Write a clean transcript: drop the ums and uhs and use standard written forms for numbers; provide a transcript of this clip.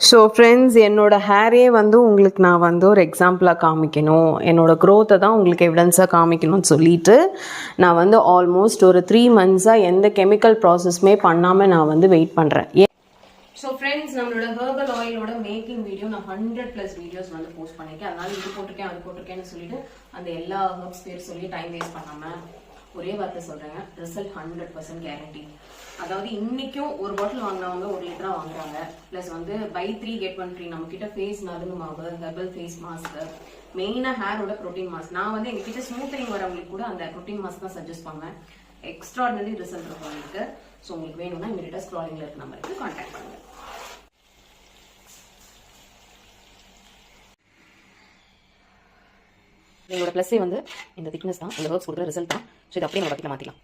So friends, என்னோட ஹேரே வந்து உங்களுக்கு நான் வந்து ஒரு எக்ஸாம்பிளாக காமிக்கணும், என்னோடய க்ரோத்தை தான் உங்களுக்கு எவிடன்ஸாக காமிக்கணும்னு சொல்லிட்டு நான் வந்து ஆல்மோஸ்ட் ஒரு 3 monthஸாக எந்த கெமிக்கல் ப்ராசஸ்மே பண்ணாமல் நான் வந்து வெயிட் பண்ணுறேன். ஸோ ஃப்ரெண்ட்ஸ், நம்மளோட ஹெர்பல் ஆயிலோட மேக்கிங் வீடியோ நான் 100+ வீடியோஸ் வந்து போஸ்ட் பண்ணியிருக்கேன். அதனால இது போட்டிருக்கேன் அது போட்டிருக்கேன்னு சொல்லிட்டு அந்த எல்லா ஹெர்ப்ஸ் பேர் சொல்லி டைம் வேஸ்ட் பண்ணாமல் ஒரே வார்த்தை சொல்கிறேங்க, ரிசல்ட் 100% கேரண்டி. அதாவது இன்னைக்கும் ஒரு பாட்டில் வாங்கினவங்க 1 லிட்டரா வாங்குறாங்க. ப்ளஸ் வந்து பை 3 get 1 free. நம்ம கிட்ட ஃபேஸ் நதுங்கு மாவு, ஹெர்பல் ஃபேஸ் மாஸ்க், மெயினாக ஹேரோட ப்ரோட்டீன் மாஸ்க். நான் வந்து எங்ககிட்ட ஸ்மூத்தனிங் வரவங்களுக்கு கூட அந்த ப்ரோட்டீன் மாஸ்க் தான் சஜஸ்ட் பண்ணுவேன். எக்ஸ்ட்ராடினரி ரிசல்ட் இருக்கும் உங்களுக்கு. ஸோ உங்களுக்கு வேணும்னா இமீடியட்டாக ஸ்க்ராலிங்கில் இருக்க நம்பருக்கு கான்டாக்ட் பண்ணுங்க. எங்களோட ப்ளஸ்ஸே வந்து இந்த திக்னஸ் தான், இந்த ஹெர்ப்ஸ் கொடுக்குற ரிசல்ட் தான். ஸோ இது அப்படியே நம்ம பக்கெட்டில் மாற்றிக்கலாம்.